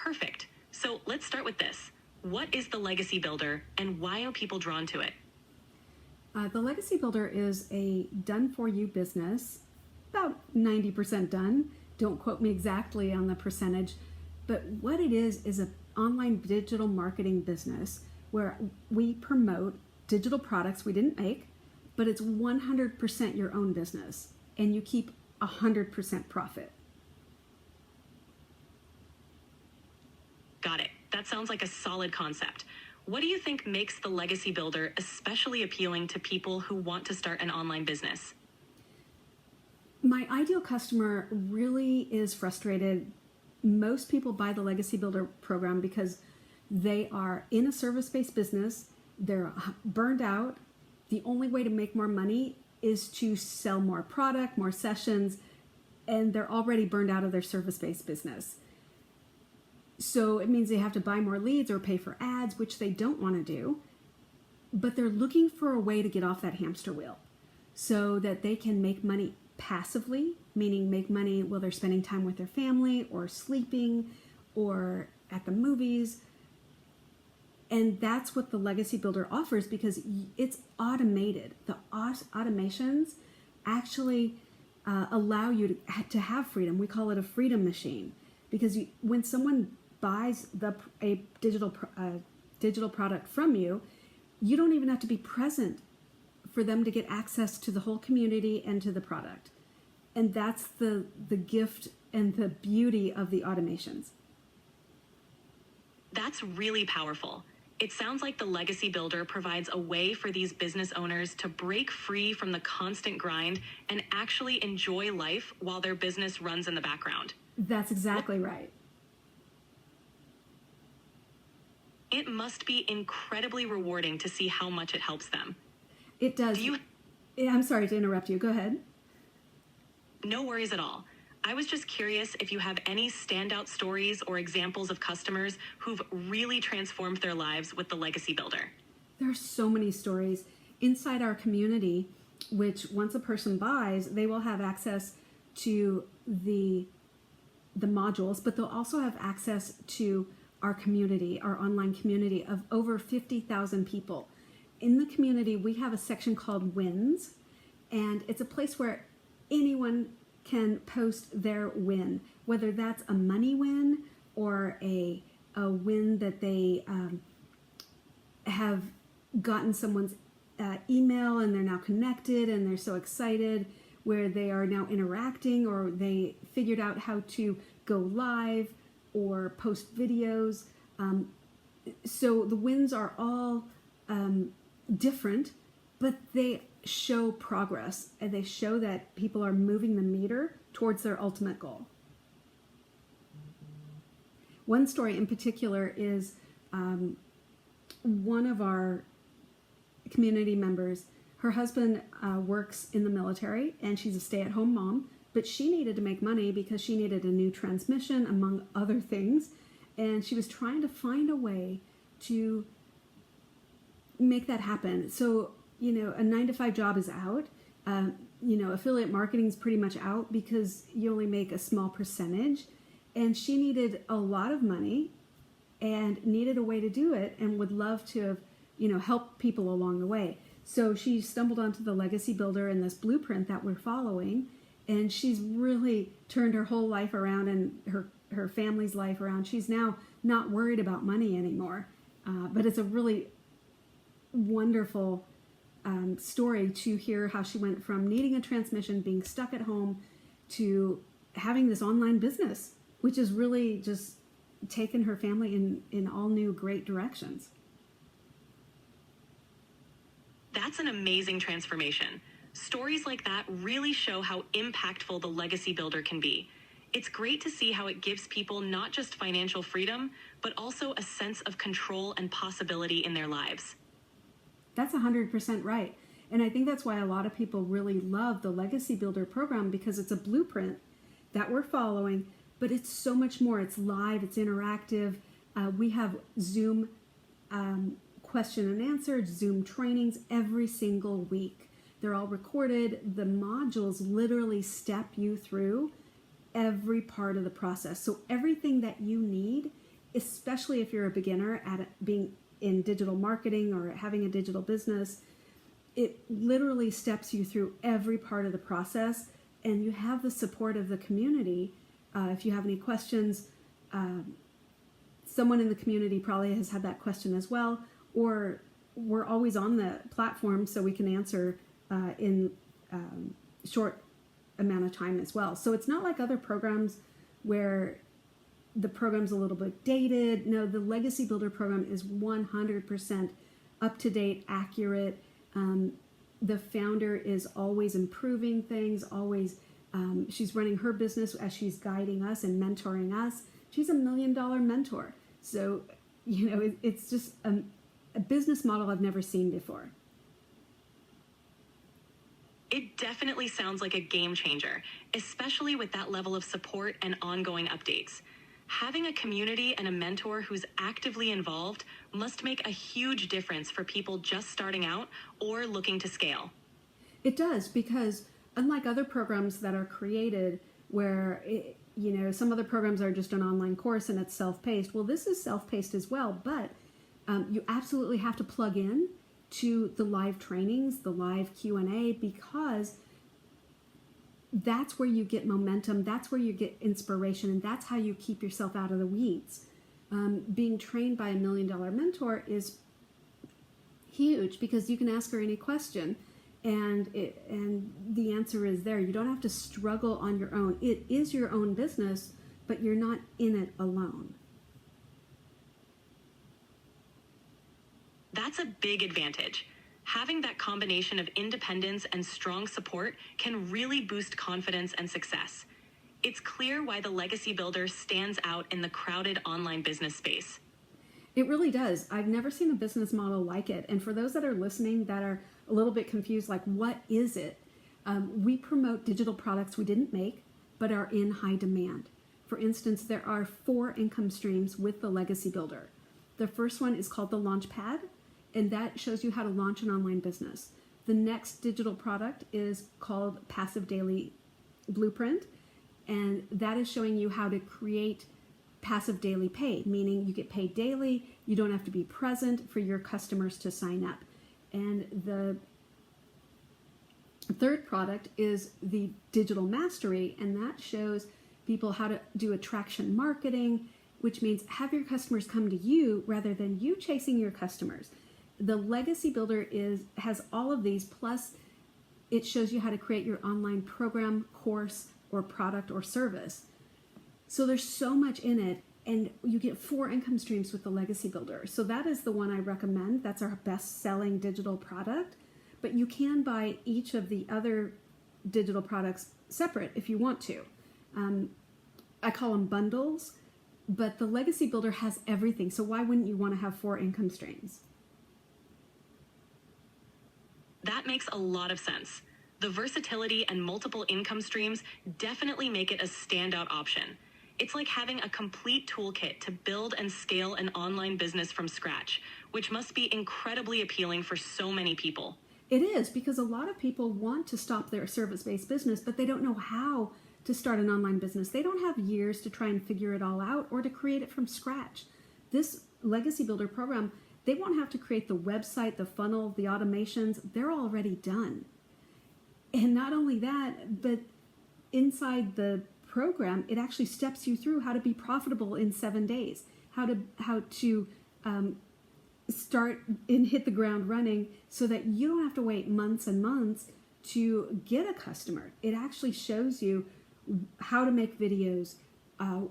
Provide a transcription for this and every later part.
Perfect. So let's start with this. What is the Legacy Builder and why are people drawn to it? The Legacy Builder is a done-for-you business, about 90% done. Don't quote me exactly on the percentage, but what it is an online digital marketing business where we promote digital products we didn't make, but it's 100% your own business, and you keep 100% profit. Got it. That sounds like a solid concept. What do you think makes the Legacy Builder especially appealing to people who want to start an online business? My ideal customer really is frustrated. Most people buy the Legacy Builder program because they are in a service-based business, they're burned out. The only way to make more money is to sell more product, more sessions, and they're already burned out of their service-based business. So it means they have to buy more leads or pay for ads, which they don't want to do, but they're looking for a way to get off that hamster wheel so that they can make money passively, meaning make money while they're spending time with their family or sleeping or at the movies. And that's what the Legacy Builder offers because it's automated. The automations actually allow you to have freedom. We call it a freedom machine because when someone buys a digital product from you, you don't even have to be present for them to get access to the whole community and to the product. And that's the gift and the beauty of the automations. That's really powerful. It sounds like the Legacy Builder provides a way for these business owners to break free from the constant grind and actually enjoy life while their business runs in the background. That's exactly right. It must be incredibly rewarding to see how much it helps them. It does. I'm sorry to interrupt you. Go ahead. No worries at all. I was just curious if you have any standout stories or examples of customers who've really transformed their lives with the Legacy Builder. There are so many stories inside our community, which once a person buys, they will have access to the modules, but they'll also have access to our community, our online community of over 50,000 people. In the community, we have a section called Wins, and it's a place where anyone can post their win, whether that's a money win or a win that they have gotten someone's email and they're now connected and they're so excited, where they are now interacting or they figured out how to go live or post videos. So the wins are all different, but they show progress and they show that people are moving the meter towards their ultimate goal. One story in particular is one of our community members. Her husband works in the military and she's a stay-at-home mom, but she needed to make money because she needed a new transmission, among other things, and she was trying to find a way to make that happen. So, a 9-to-5 job is out. Affiliate marketing is pretty much out because you only make a small percentage, and she needed a lot of money and needed a way to do it and would love to have, help people along the way. So she stumbled onto the Legacy Builder and this blueprint that we're following, and she's really turned her whole life around and her family's life around. She's now not worried about money anymore. But it's a really wonderful story to hear how she went from needing a transmission, being stuck at home, to having this online business, which has really just taken her family in all new great directions. That's an amazing transformation. Stories like that really show how impactful the Legacy Builder can be. It's great to see how it gives people not just financial freedom, but also a sense of control and possibility in their lives. That's 100% right. And I think that's why a lot of people really love the Legacy Builder program, because it's a blueprint that we're following, but it's so much more. It's live, it's interactive. We have Zoom question and answer, Zoom trainings every single week. They're all recorded. The modules literally step you through every part of the process. So everything that you need especially if you're a beginner at being in digital marketing or having a digital business. It literally steps you through every part of the process, and you have the support of the community. If you have any questions, someone in the community probably has had that question as well, or we're always on the platform so we can answer in short amount of time as well. So it's not like other programs where the program's a little bit dated. No, the Legacy Builder program is 100% up to date, accurate. The founder is always improving things, always. She's running her business as she's guiding us and mentoring us. She's $1 million mentor. So, it's just a business model I've never seen before. It definitely sounds like a game changer, especially with that level of support and ongoing updates. Having a community and a mentor who's actively involved must make a huge difference for people just starting out or looking to scale. It does, because unlike other programs that are created where, some other programs are just an online course and it's self-paced. Well, this is self-paced as well, but you absolutely have to plug in to the live trainings, the live Q&A, because that's where you get momentum, that's where you get inspiration, and that's how you keep yourself out of the weeds. Being trained by $1 million mentor is huge because you can ask her any question and the answer is there. You don't have to struggle on your own. It is your own business, but you're not in it alone. That's a big advantage. Having that combination of independence and strong support can really boost confidence and success. It's clear why the Legacy Builder stands out in the crowded online business space. It really does. I've never seen a business model like it. And for those that are listening that are a little bit confused, like, what is it? We promote digital products we didn't make, but are in high demand. For instance, there are 4 income streams with the Legacy Builder. The first one is called the Launchpad, and that shows you how to launch an online business. The next digital product is called Passive Daily Blueprint, and that is showing you how to create passive daily pay, meaning you get paid daily, you don't have to be present for your customers to sign up. And the third product is the Digital Mastery, and that shows people how to do attraction marketing, which means have your customers come to you rather than you chasing your customers. The Legacy Builder has all of these, plus it shows you how to create your online program, course, or product or service. So there's so much in it, and you get 4 income streams with the Legacy Builder. So that is the one I recommend. That's our best-selling digital product. But you can buy each of the other digital products separate if you want to. I call them bundles, but the Legacy Builder has everything. So why wouldn't you want to have 4 income streams? That makes a lot of sense. The versatility and multiple income streams definitely make it a standout option. It's like having a complete toolkit to build and scale an online business from scratch, which must be incredibly appealing for so many people. It is, because a lot of people want to stop their service-based business, but they don't know how to start an online business. They don't have years to try and figure it all out or to create it from scratch. This Legacy Builder program, they won't have to create the website, the funnel, the automations. They're already done. And not only that, but inside the program, it actually steps you through how to be profitable in 7 days, how to start and hit the ground running so that you don't have to wait months and months to get a customer. It actually shows you how to make videos,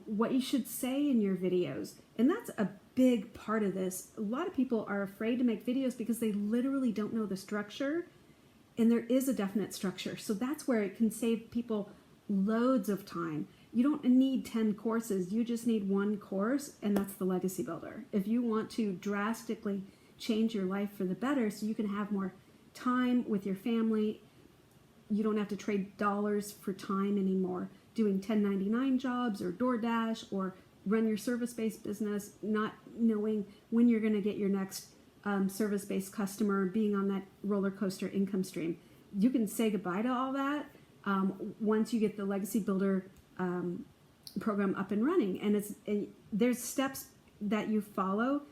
what you should say in your videos. And that's a big part of this. A lot of people are afraid to make videos because they literally don't know the structure, and there is a definite structure. So that's where it can save people loads of time. You don't need 10 courses. You just need 1 course, and that's the Legacy Builder. If you want to drastically change your life for the better so you can have more time with your family, you don't have to trade dollars for time anymore, doing 1099 jobs or DoorDash or run your service-based business, not knowing when you're going to get your next service-based customer, being on that roller coaster income stream. You can say goodbye to all that once you get the Legacy Builder program up and running. And there's steps that you follow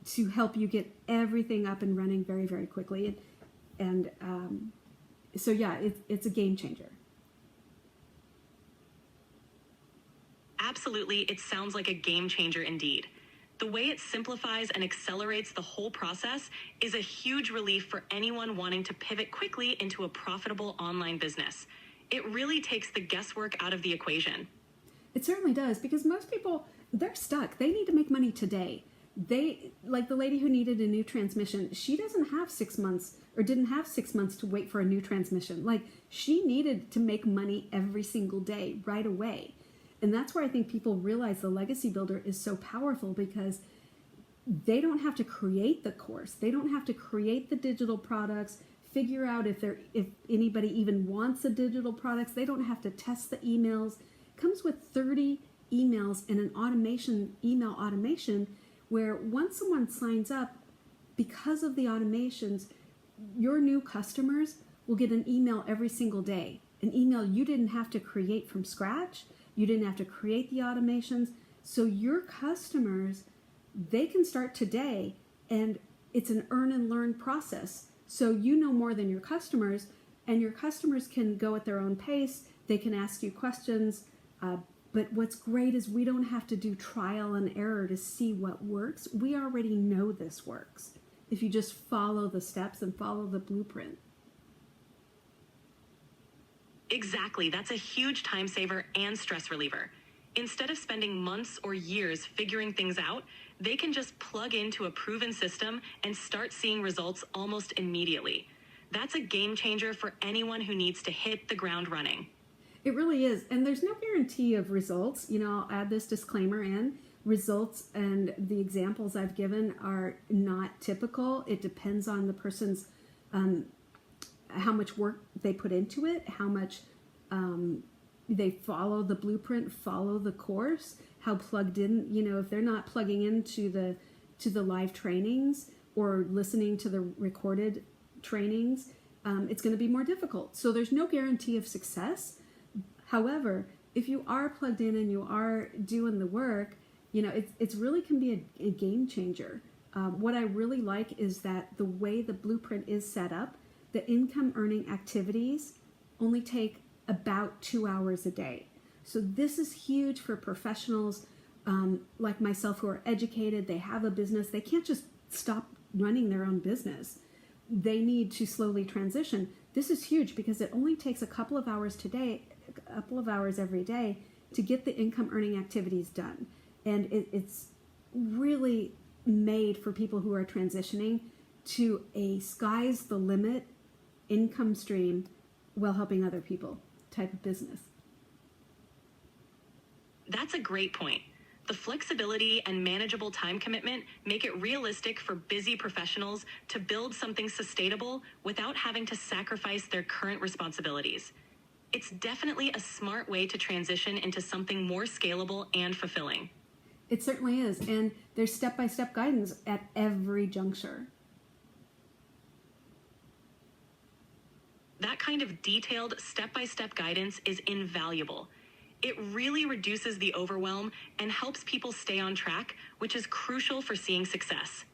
to help you get everything up and running very, very quickly. And so yeah, it's a game changer. Absolutely, it sounds like a game changer indeed. The way it simplifies and accelerates the whole process is a huge relief for anyone wanting to pivot quickly into a profitable online business. It really takes the guesswork out of the equation. It certainly does, because most people, they're stuck. They need to make money today. They, like the lady who needed a new transmission, she doesn't have 6 months or didn't have 6 months to wait for a new transmission. Like, she needed to make money every single day, right away. And that's where I think people realize the Legacy Builder is so powerful, because they don't have to create the course. They don't have to create the digital products, figure out if anybody even wants the digital products. They don't have to test the emails. It comes with 30 emails and an email automation, where once someone signs up, because of the automations, your new customers will get an email every single day. An email you didn't have to create from scratch. You didn't have to create the automations. So your customers, they can start today, and it's an earn and learn process. So you know more than your customers, and your customers can go at their own pace. They can ask you questions. But what's great is we don't have to do trial and error to see what works. We already know this works if you just follow the steps and follow the blueprint. Exactly, that's a huge time saver and stress reliever. Instead of spending months or years figuring things out, they can just plug into a proven system and start seeing results almost immediately. That's a game changer for anyone who needs to hit the ground running. It really is. And there's no guarantee of results. You know, I'll add this disclaimer in. Results and the examples I've given are not typical. It depends on the person's, how much work they put into it, how much they follow the blueprint, follow the course, how plugged in, you know, if they're not plugging into the live trainings or listening to the recorded trainings, it's going to be more difficult. So there's no guarantee of success. However, if you are plugged in and you are doing the work, you know, it's really can be a game changer. What I really like is that the way the blueprint is set up, the income earning activities only take about 2 hours a day. So this is huge for professionals like myself who are educated. They have a business. They can't just stop running their own business. They need to slowly transition. This is huge because it only takes a couple of hours every day to get the income earning activities done. And it's really made for people who are transitioning to a sky's the limit income stream while helping other people type of business. That's a great point. The flexibility and manageable time commitment make it realistic for busy professionals to build something sustainable without having to sacrifice their current responsibilities. It's definitely a smart way to transition into something more scalable and fulfilling. It certainly is. And there's step-by-step guidance at every juncture. That kind of detailed step-by-step guidance is invaluable. It really reduces the overwhelm and helps people stay on track, which is crucial for seeing success.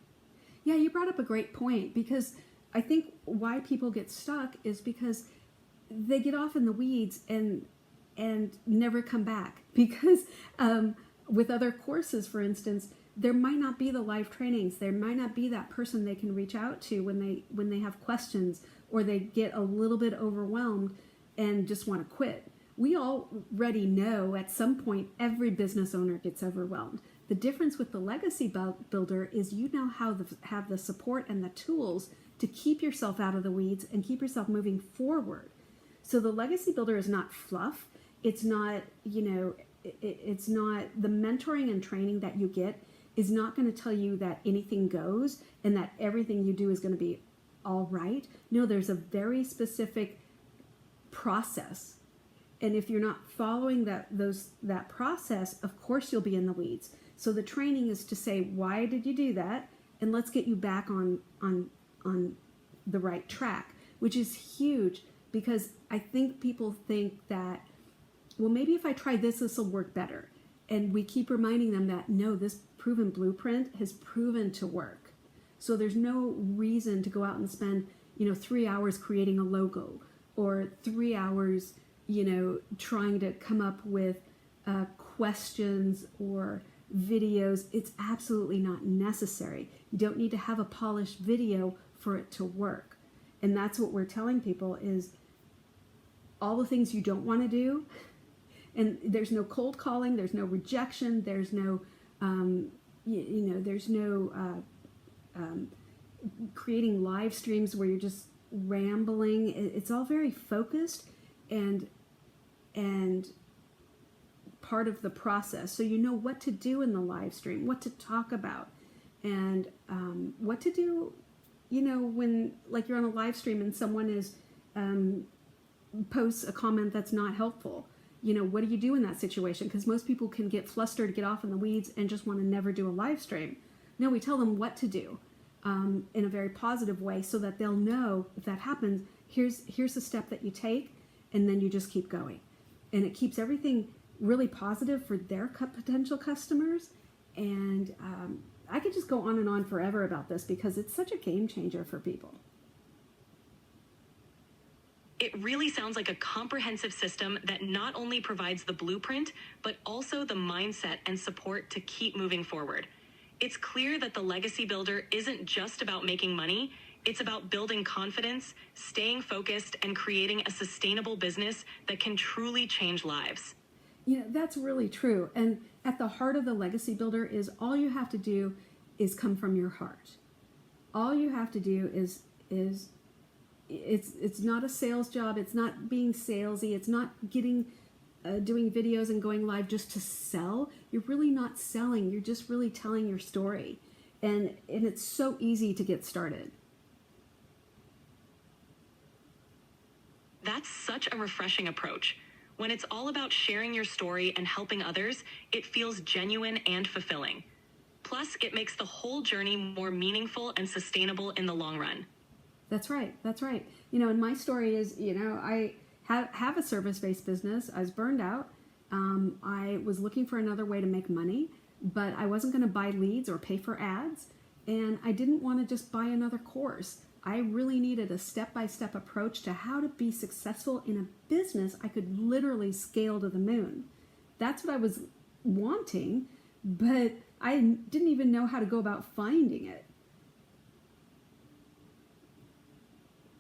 Yeah, you brought up a great point, because I think why people get stuck is because they get off in the weeds and never come back. Because with other courses, for instance, there might not be the live trainings. There might not be that person they can reach out to when they have questions, or they get a little bit overwhelmed and just want to quit. We already know at some point every business owner gets overwhelmed. The difference with the Legacy Builder is you now have the support and the tools to keep yourself out of the weeds and keep yourself moving forward. So the Legacy Builder is not fluff. It's not, it's not the mentoring and training that you get is not going to tell you that anything goes and that everything you do is going to be all right. No, there's a very specific process. And if you're not following that process, of course you'll be in the weeds. So the training is to say, why did you do that? And let's get you back on the right track, which is huge, because I think people think that, well, maybe if I try this will work better. And we keep reminding them that no, this proven blueprint has proven to work. So there's no reason to go out and spend, 3 hours creating a logo, or 3 hours, trying to come up with questions or videos. It's absolutely not necessary. You don't need to have a polished video for it to work. And that's what we're telling people is all the things you don't want to do. And there's no cold calling, there's no rejection, there's no, there's no creating live streams where you're just rambling. It's all very focused and part of the process. So you know what to do in the live stream, what to talk about, and what to do, when like you're on a live stream and someone is posts a comment that's not helpful. What do you do in that situation? Because most people can get flustered, get off in the weeds, and just want to never do a live stream. No, we tell them what to do in a very positive way so that they'll know if that happens, here's the step that you take, and then you just keep going. And it keeps everything really positive for their potential customers. And I could just go on and on forever about this because it's such a game changer for people. It really sounds like a comprehensive system that not only provides the blueprint, but also the mindset and support to keep moving forward. It's clear that the Legacy Builder isn't just about making money, it's about building confidence, staying focused, and creating a sustainable business that can truly change lives. That's really true. And at the heart of the Legacy Builder is all you have to do is come from your heart. All you have to do is it's not a sales job. It's not being salesy. It's not doing videos and going live just to sell. You're really not selling. You're just really telling your story. And it's so easy to get started. That's such a refreshing approach. When it's all about sharing your story and helping others, it feels genuine and fulfilling. Plus, it makes the whole journey more meaningful and sustainable in the long run. That's right. That's right. And my story is, I have a service-based business. I was burned out. I was looking for another way to make money, but I wasn't going to buy leads or pay for ads. And I didn't want to just buy another course. I really needed a step-by-step approach to how to be successful in a business I could literally scale to the moon. That's what I was wanting, but I didn't even know how to go about finding it.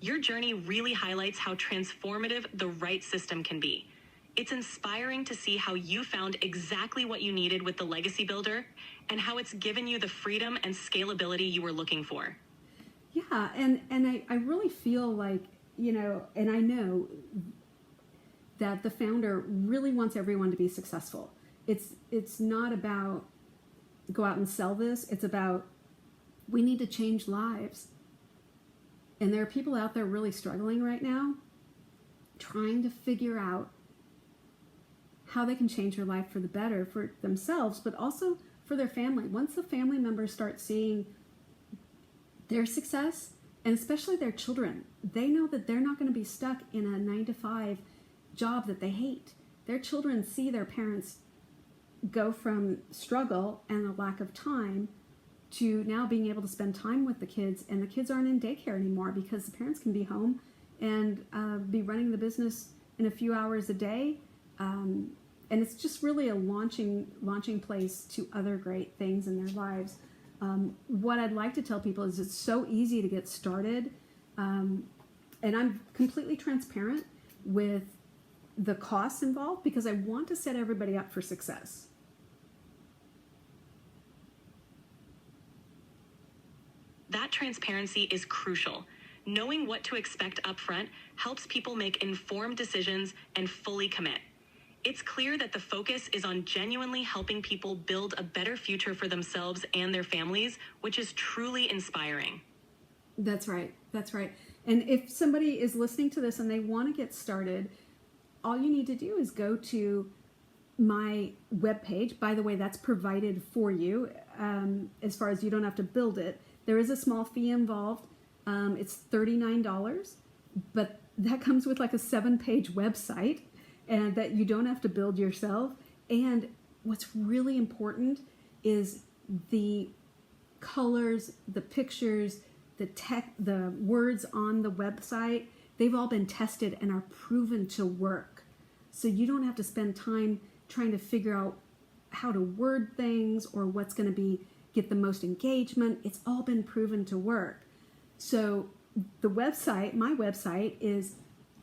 Your journey really highlights how transformative the right system can be. It's inspiring to see how you found exactly what you needed with the Legacy Builder and how it's given you the freedom and scalability you were looking for. Yeah, and I really feel like, and I know that the founder really wants everyone to be successful. It's not about go out and sell this. It's about we need to change lives. And there are people out there really struggling right now, trying to figure out how they can change their life for the better for themselves, but also for their family. Once the family members start seeing their success, and especially their children, they know that they're not going to be stuck in a 9-to-5 job that they hate. Their children see their parents go from struggle and a lack of time to now being able to spend time with the kids, and the kids aren't in daycare anymore because the parents can be home and be running the business in a few hours a day. And it's just really a launching place to other great things in their lives. What I'd like to tell people is it's so easy to get started. And I'm completely transparent with the costs involved because I want to set everybody up for success. That transparency is crucial. Knowing what to expect upfront helps people make informed decisions and fully commit. It's clear that the focus is on genuinely helping people build a better future for themselves and their families, which is truly inspiring. That's right. That's right. And if somebody is listening to this and they want to get started, all you need to do is go to my webpage. By the way, that's provided for you as far as you don't have to build it. There is a small fee involved. It's $39, but that comes with like a 7-page website and that you don't have to build yourself. And what's really important is the colors, the pictures, the words on the website. They've all been tested and are proven to work. So you don't have to spend time trying to figure out how to word things or what's going to get the most engagement. It's all been proven to work. So the website, my website, is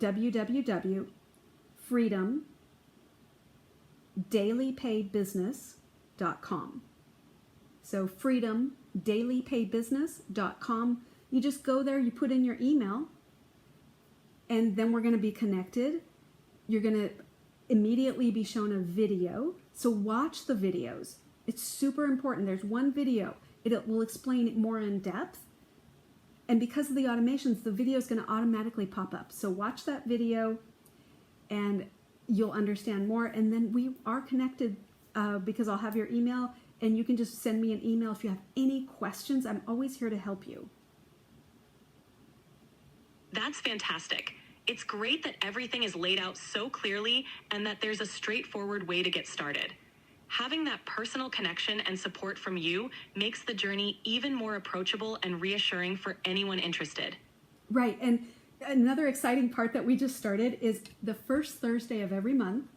freedomdailypaybusiness.com. So freedomdailypaybusiness.com. You just go there, you put in your email, and then we're going to be connected. You're going to immediately be shown a video. So watch the videos. It's super important. There's one video. It will explain it more in depth. And because of the automations, the video is going to automatically pop up. So watch that video and you'll understand more. And then we are connected because I'll have your email, and you can just send me an email if you have any questions. I'm always here to help you. That's fantastic. It's great that everything is laid out so clearly and that there's a straightforward way to get started. Having that personal connection and support from you makes the journey even more approachable and reassuring for anyone interested. Right. And another exciting part that we just started is the first Thursday of every month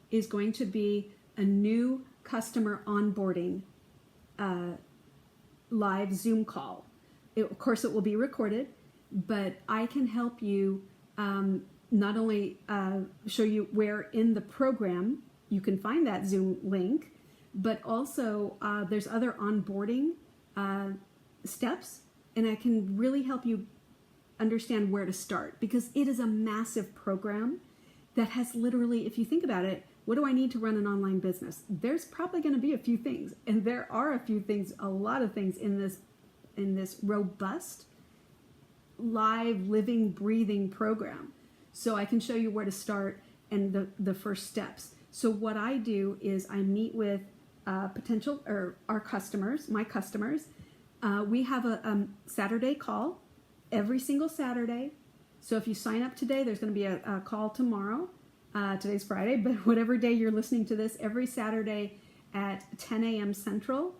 is going to be a new customer onboarding live Zoom call. Of course, it will be recorded, but I can help you not only show you where in the program you can find that Zoom link, but also there's other onboarding steps, and I can really help you understand where to start, because it is a massive program that has literally, if you think about it, what do I need to run an online business? There's probably going to be a few things, and there are a few things, a lot of things in this robust, live, living, breathing program. So I can show you where to start and the first steps. So what I do is I meet with potential or our customers, my customers. We have a Saturday call every single Saturday. So if you sign up today, there's going to be a call tomorrow. Today's Friday, but whatever day you're listening to this, every Saturday at 10 a.m. Central,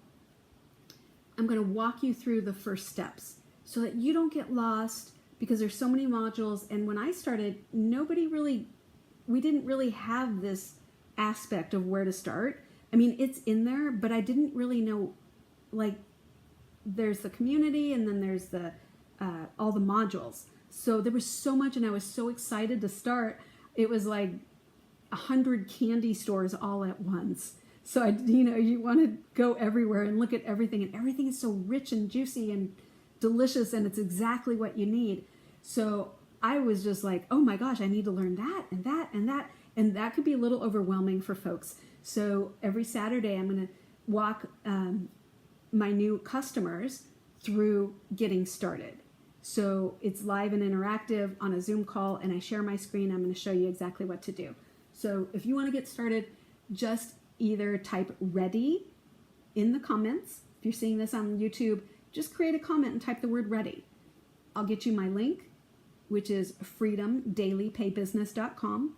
I'm going to walk you through the first steps so that you don't get lost, because there's so many modules. And when I started, we didn't really have this aspect of where to start. I mean, it's in there, but I didn't really know, like, there's the community and then there's the all the modules. So there was so much, and I was so excited to start. It was like 100 candy stores all at once. So you want to go everywhere and look at everything, and everything is so rich and juicy and delicious, and it's exactly what you need. So I was just like, oh my gosh, I need to learn that and that and that. And that could be a little overwhelming for folks. So every Saturday I'm going to walk my new customers through getting started. So it's live and interactive on a Zoom call, and I share my screen. I'm going to show you exactly what to do. So if you want to get started, just either type ready in the comments. If you're seeing this on YouTube, just create a comment and type the word ready. I'll get you my link, which is freedomdailypaybusiness.com,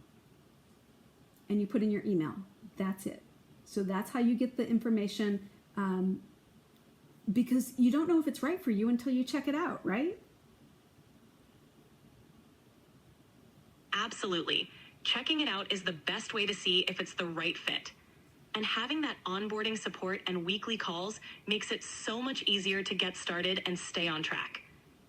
and you put in your email. That's it. So that's how you get the information, because you don't know if it's right for you until you check it out, right? Absolutely. Checking it out is the best way to see if it's the right fit. And having that onboarding support and weekly calls makes it so much easier to get started and stay on track.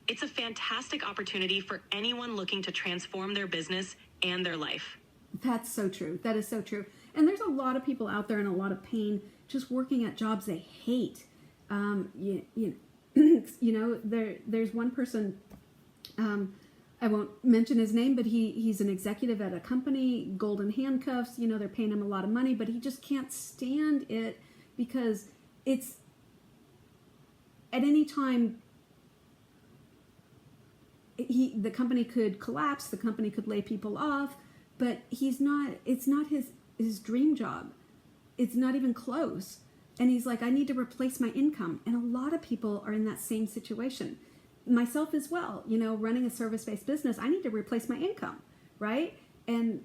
It's a fantastic opportunity for anyone looking to transform their business and their life. That's so true. That is so true. And there's a lot of people out there in a lot of pain just working at jobs they hate. There's one person, I won't mention his name, but he's an executive at a company, golden handcuffs, they're paying him a lot of money, but he just can't stand it because it's at any time the company could collapse, the company could lay people off, but it's not his dream job. It's not even close. And he's like, I need to replace my income. And a lot of people are in that same situation. Myself as well, running a service-based business, I need to replace my income, right? And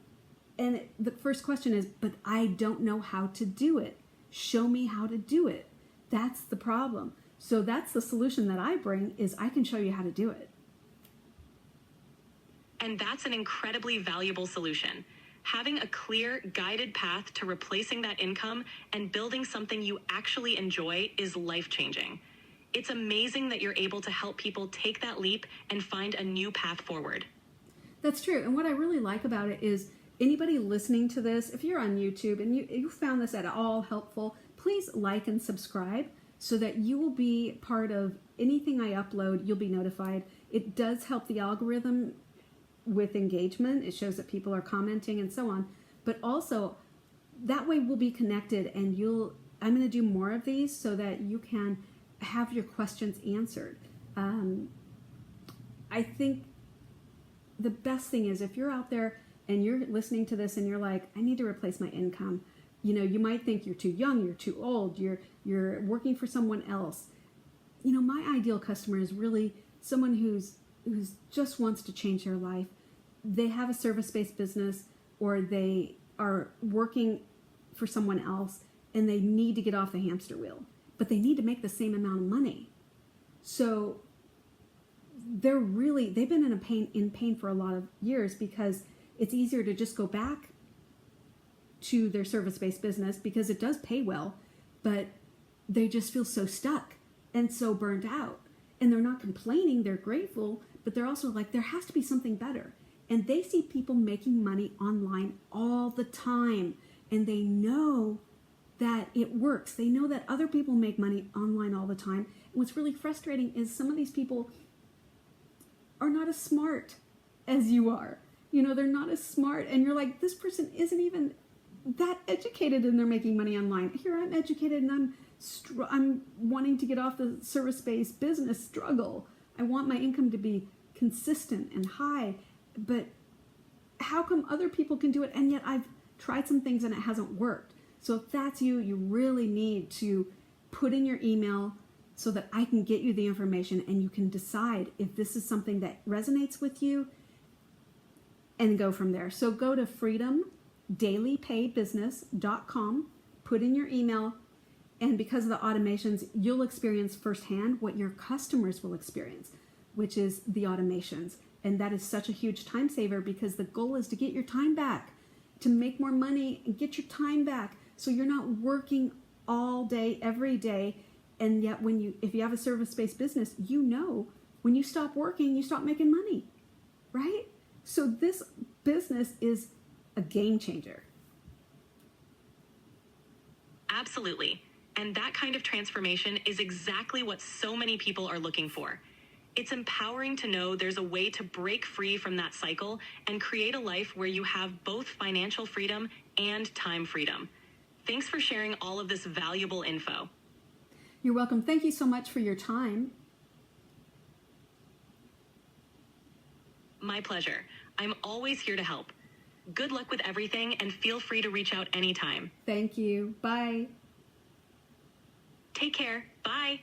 the first question is, but I don't know how to do it. Show me how to do it. That's the problem. So that's the solution that I bring, is I can show you how to do it. And that's an incredibly valuable solution. Having a clear, guided path to replacing that income and building something you actually enjoy is life-changing. It's amazing that you're able to help people take that leap and find a new path forward. That's true. And what I really like about it is anybody listening to this, if you're on YouTube and you found this at all helpful, please like and subscribe so that you will be part of anything I upload. You'll be notified. It does help the algorithm with engagement. It shows that people are commenting and so on. But also, that way we'll be connected, and I'm going to do more of these so that you can have your questions answered. I think the best thing is if you're out there and you're listening to this and you're like, I need to replace my income. You might think you're too young, you're too old, you're working for someone else. My ideal customer is really someone who's just wants to change their life. They have a service-based business, or they are working for someone else and they need to get off the hamster wheel, but they need to make the same amount of money. So they've been in pain for a lot of years, because it's easier to just go back to their service-based business because it does pay well, but they just feel so stuck and so burned out. And they're not complaining, they're grateful, but they're also like, there has to be something better. And they see people making money online all the time, and they know that it works. They know that other people make money online all the time. And what's really frustrating is some of these people are not as smart as you are. They're not as smart, and you're like, this person isn't even that educated and they're making money online. Here I'm educated and I'm wanting to get off the service-based business struggle. I want my income to be consistent and high, but how come other people can do it and yet I've tried some things and it hasn't worked? So if that's you, you really need to put in your email so that I can get you the information and you can decide if this is something that resonates with you and go from there. So go to freedomdailypaybusiness.com, put in your email, and because of the automations, you'll experience firsthand what your customers will experience, which is the automations. And that is such a huge time saver, because the goal is to get your time back, to make more money and get your time back. So you're not working all day, every day. And yet if you have a service-based business, when you stop working, you stop making money, right? So this business is a game changer. Absolutely. And that kind of transformation is exactly what so many people are looking for. It's empowering to know there's a way to break free from that cycle and create a life where you have both financial freedom and time freedom. Thanks for sharing all of this valuable info. You're welcome. Thank you so much for your time. My pleasure. I'm always here to help. Good luck with everything, and feel free to reach out anytime. Thank you. Bye. Take care. Bye.